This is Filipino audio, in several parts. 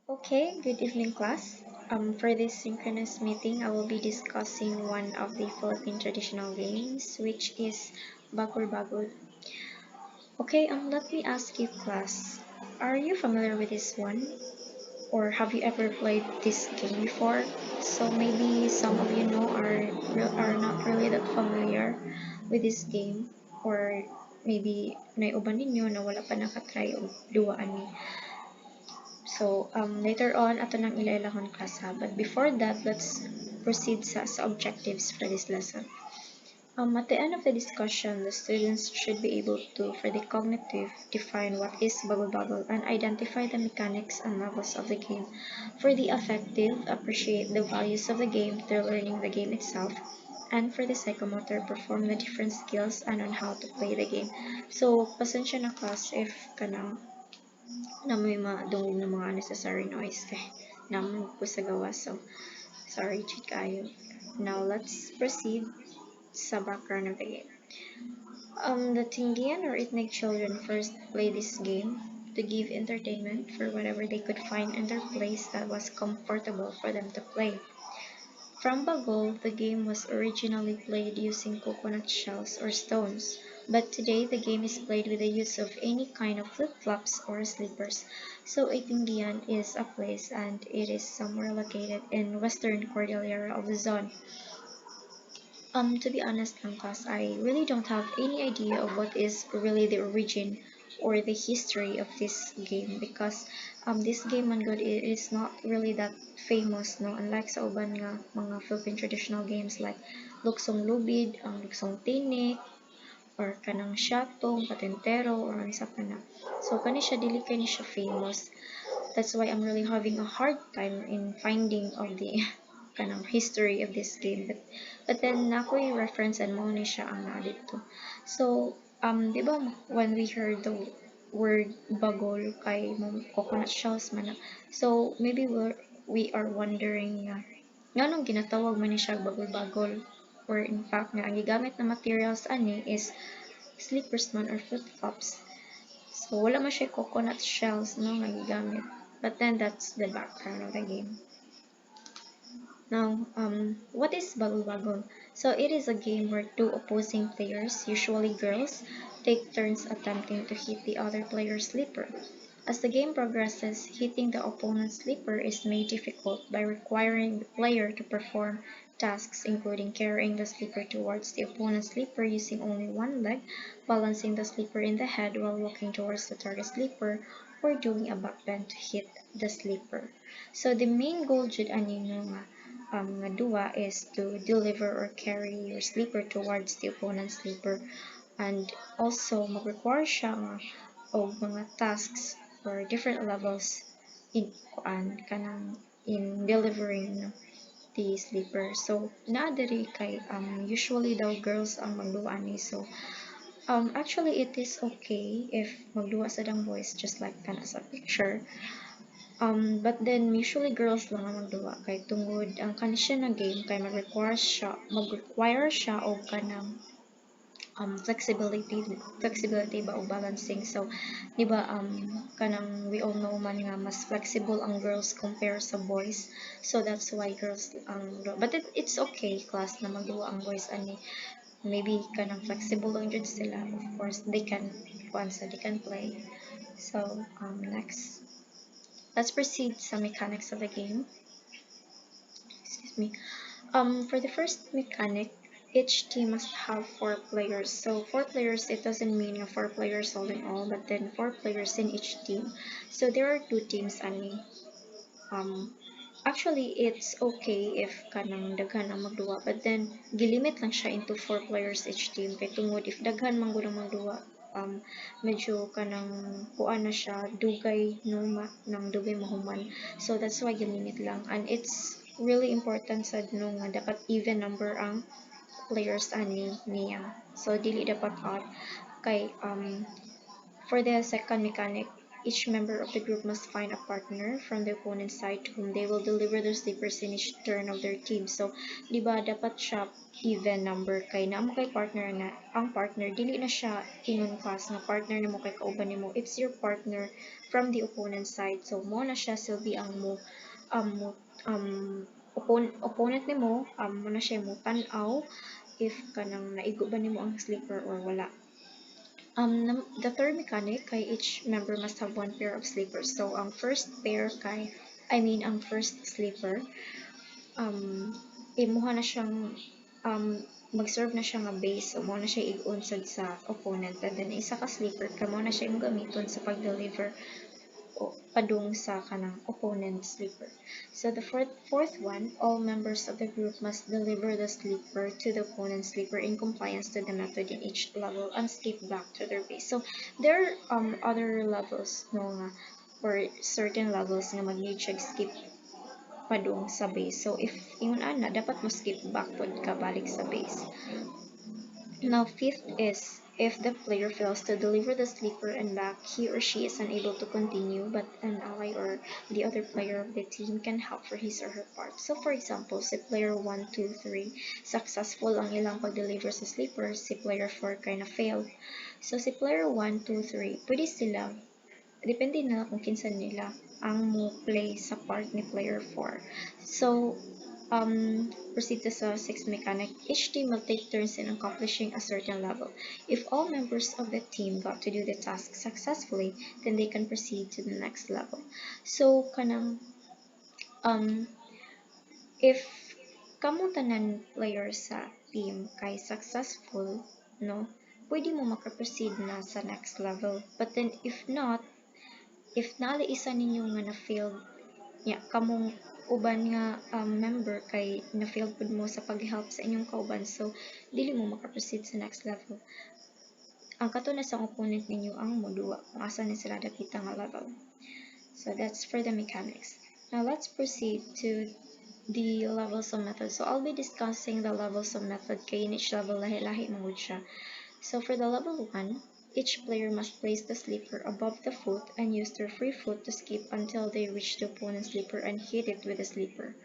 Okay, good evening, class. For this synchronous meeting, I will be discussing one of the Philippine traditional games, which is Bagol-bagol. Okay, let me ask you, class, are you familiar with this one? Or have you ever played this game before? So maybe some of you know are not really that familiar with this game, or maybe naiuban ninyo na wala pa nakatry og duwaan ni. So, later on, ato nang ilailahon class ha. But before that, let's proceed sa objectives for this lesson. At the end of the discussion, the students should be able to, for the cognitive, define what is Bagol-bagol and identify the mechanics and levels of the game. For the affective, appreciate the values of the game through learning the game itself. And for the psychomotor, perform the different skills and on how to play the game. So, pasensya na class if kanang na may madungog na mga unnecessary noise kay naman po sa gawa. So, sorry, cheat kayo. Now, let's proceed sa background of the game. The Tingian or ethnic children first play this game to give entertainment for whatever they could find in their place that was comfortable for them to play. From Bagol, the game was originally played using coconut shells or stones, but today the game is played with the use of any kind of flip-flops or slippers. So Itindian is a place and it is somewhere located in western Cordillera of Luzon. To be honest, class, I really don't have any idea of what is really the origin or the history of this game because this game man god it is not really that famous, no, unlike sa uban nga mga Philippine traditional games like luksong lubid, ang luksong tinik, or kanang syatong, patentero, or unsa pa na. So kani siya dili kani siya famous. That's why I'm really having a hard time in finding of the kanang history of this game. But then nako'y reference and mo ni siya ang na dito. So, di ba when we heard the word bagol kay coconut shells man na. So, maybe we are wondering nganong ginatawag man ni siya bagol-bagol or in fact nga ang gigamit na materials ani is slippers man or flip-flops. So, wala man siya coconut shells no nga gigamit. But then that's the background of the game. Now, what is Bagol-bagol? So it is a game where two opposing players, usually girls, take turns attempting to hit the other player's slipper. As the game progresses, hitting the opponent's slipper is made difficult by requiring the player to perform tasks including carrying the slipper towards the opponent's slipper using only one leg, balancing the slipper in the head while walking towards the target slipper, or doing a backbend to hit the slipper. So the main goal jud ani nga duwa is to deliver or carry your slipper towards the opponent's slipper, and also mag-require siya nga og mga tasks or different levels in kanang in delivering the slipper. So naa diri kay usually daw girls ang magduwa ni. So actually it is okay if magduwa sa dang boys just like kana sa picture. But then usually girls lang ang magduwa kay tungod ang kanisya na game kay mag-require siya og kanang flexibility ba o balancing. So di ba kanang we all know man nga mas flexible ang girls compare sa boys, so that's why girls but it's okay class na magduwa ang boys ani maybe kanang flexible lang jud sila, of course they can they can play. So next, let's proceed sa mechanics of the game. Excuse me. For the first mechanic, each team must have four players. So four players, it doesn't mean four players all in all, but then four players in each team. So there are two teams ani. Actually, it's okay if kanang daghan ang magduwa, but then gilimit lang siya into four players each team. Kay tungod if daghan man gud ang magduwa, medyo kanang kuan na siya dugay no nang dugay mahuman. So that's why gilimit lang, and it's really important sad no nga dapat even number ang players ani niya. So dili dapat odd kay for the second mechanic, each member of the group must find a partner from the opponent's side to whom they will deliver their slippers in each turn of their team. So, di ba, dapat siya even number kay na mo kay partner na ang partner dili na siya ingon class nga partner nimo kay kauban nimo. It's your partner from the opponent's side. So, mo na siya silbi ang mo mo opponent nimo mo na siya mo tan-aw if kanang naigo ba nimo ang slipper or wala. The third mechanic kay each member must have one pair of slippers. So, ang first pair kay, ang first slipper, imuha na siyang, mag-serve na siya nga base. So, mo na siya ig-unsad sa opponent. And then, isa ka slipper, kamo na siya gamiton sa pag-deliver padung sa kanang opponent slipper. So the fourth one, all members of the group must deliver the slipper to the opponent's slipper in compliance to the method in each level and skip back to their base. So there are other levels no nga or certain levels nga mag-need siya skip padung sa base. So if ingon ana dapat mo skip back pod ka balik sa base. Now, fifth is if the player fails to deliver the slipper and back, he or she is unable to continue, but an ally or the other player of the team can help for his or her part. So, for example, si player 1, 2, 3, successful ang ilang pag-deliver sa slipper, si player 4 kind of failed. So, si player 1, 2, 3, pwede sila, depende na kung kinsan nila ang mo play sa part ni player 4. So, proceed to the sixth mechanic. Each team will take turns in accomplishing a certain level. If all members of the team got to do the task successfully, then they can proceed to the next level. So, kanang, if kamo tanan players sa team kay successful, no, pwede mo makaproceed na sa next level. But then, if not, if naali isa ninyo nga na-failed, kamong uban nga member kay na-fail pud mo sa pag-help sa inyong kauban, so dili mo makaproceed sa next level. Ang katuna sa opponent ninyo ang moduwa kung asa na sila dakita nga level. So that's for the mechanics. Now let's proceed to the levels of method. So I'll be discussing the levels of method kay in each level lahi-lahi mangud siya. So for the level 1, each player must place the slipper above the foot and use their free foot to skip until they reach the opponent's slipper and hit it with the slipper.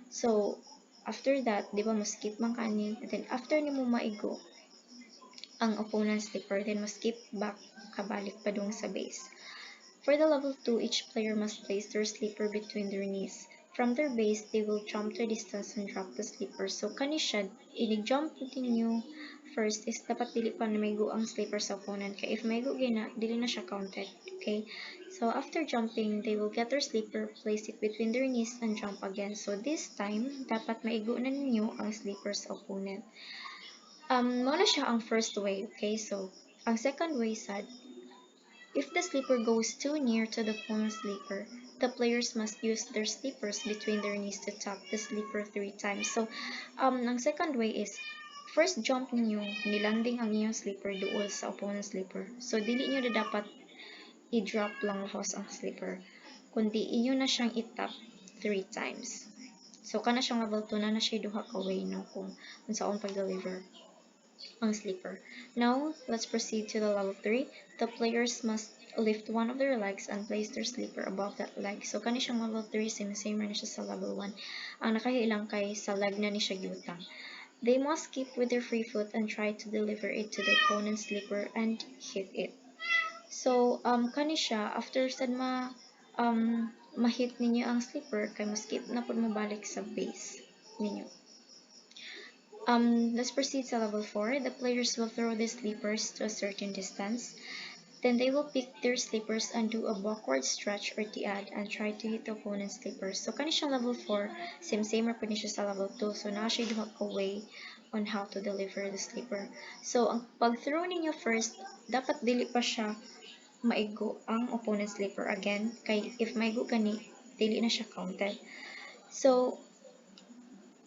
So, after that, di ba mo skip man kanin, and then after ni mo maigo ang opponent's slipper, then mo skip back kabalik padung sa base. For the level 2, each player must place their slipper between their knees. From their base, they will jump to a distance and drop the slipper. So, kani siya, ini-jump ninyo first is dapat dili pa na maigo ang slipper sa opponent. Kaya if maigo gina, dili na siya counted. Okay? So, after jumping, they will get their slipper, place it between their knees, and jump again. So, this time, dapat maigo na ninyo ang slipper sa opponent. Muna siya ang first way. Okay? So, ang second way sad, if the slipper goes too near to the opponent's slipper, the players must use their slippers between their knees to tap the slipper 3 times. So, ang second way is, first jump ninyo, nilanding ang inyong slipper duol sa opponent's slipper. So, dili nyo na dapat i-drop lang loss ang slipper, kundi inyo na siyang itap 3 times. So, kana siyang level 2 na siya duha ka way, no, kung saan pag-deliver ang slipper. Now, let's proceed to the level 3. The players must lift one of their legs and place their slipper above that leg. So, kani siyang level 3, same na siya sa level 1. Ang nakahilang kay sa leg na ni siya gyutang. They must keep with their free foot and try to deliver it to the opponent's slipper and hit it. So, kani siya, after sad ma-hit ninyo ang slipper, kay mo skip na po mo balik sa base ninyo. Let's proceed to level 4. The players will throw the slippers to a certain distance. Then they will pick their slippers and do a backward stretch or tiad and try to hit the opponent's slippers. So, kani siya level 4, same ra po ni siya sa level 2. So, na siya duha ka way on how to deliver the slipper. So, ang pag-throw ninyo first, dapat dili pa siya maigo ang opponent's slipper again. Kay if maigo gani, dili na siya counted. So,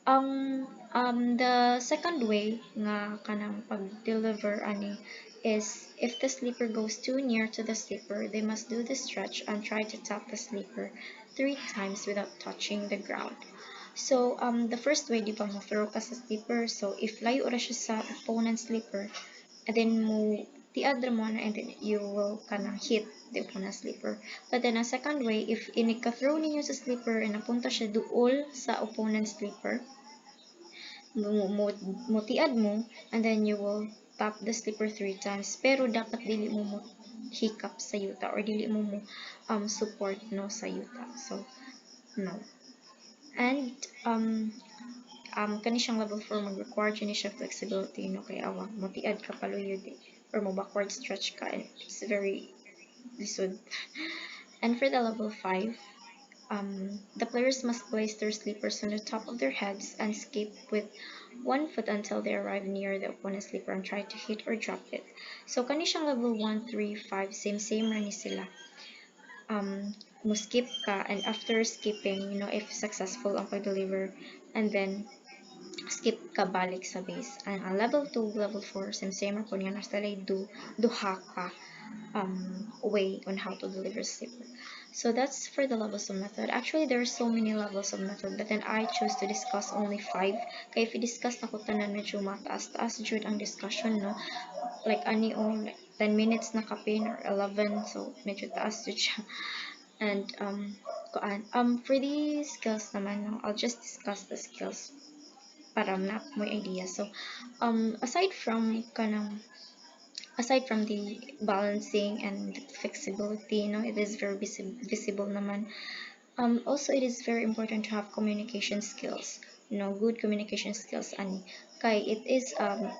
the second way nga kanang pag-deliver ani is if the slipper goes too near to the slipper, they must do the stretch and try to tap the slipper 3 times without touching the ground. So, the first way, di ba mo throw ka sa slipper. So, if layo ra siya sa opponent's slipper, and then mo tiad ra mo na, and then you will kana hit the opponent sleeper. But then a second way, if inika-throw ninyo sa sleeper and napunta siya duol sa opponent sleeper, mutiad mo, and then you will tap the sleeper 3 times, pero dapat dili mo hiccup sa yuta, or dili mo support no sa yuta. So no. And kani siyang level 4, mag-require ni siya flexibility, no, kay awa mutiad ka paluyod or mo backward stretch ka, and it's very lisod. And for the level 5, the players must place their sleepers on the top of their heads and skip with one foot until they arrive near the opponent's sleeper and try to hit or drop it. So kani siyang level 1, 3, 5, same ra ni sila. Mo skip ka, and after skipping, if successful ang pag-deliver, and then skip ka balik sa base. Ang level 2, level 4, same ra po niya, nasa duha ka way on how to deliver sleeper. So that's for the levels of method. Actually, there are so many levels of method, but then I chose to discuss only 5. Kaya if i-discuss na ko tanan, medyo mataas-taas jud ang discussion, no? Like like 10 minutes na kapin, or 11, so medyo taas jud siya. And for these skills naman, no, I'll just discuss the skills para na mo idea. So aside from the balancing and flexibility, it is very visible naman. Also, it is very important to have communication skills, good communication skills, ani kay it is a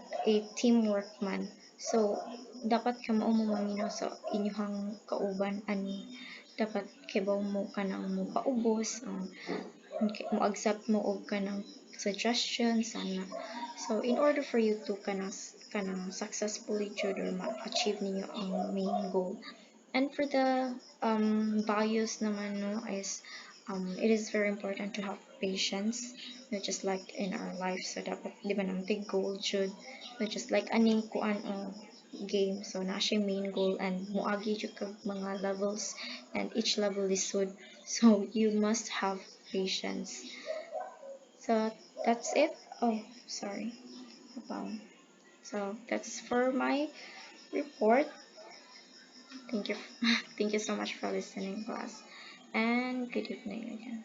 teamwork man. So dapat ka mao mo maminaw sa inyong kauban, ani dapat kibaw mo kanang mo paubos, mo accept mo og kanang suggestions sana. So in order for you to kanang successfully jud or ma-achieve ninyo ang main goal. And for the values naman, no, is it is very important to have patience, not just like in our life. So dapat di ba nang big goal jud, not just like aning kuan game. So na siya main goal, and moagi jud kag mga levels, and each level is good. So you must have patience. So that's it. Oh, sorry. So that's for my report. Thank you. Thank you so much for listening, class. And good evening again.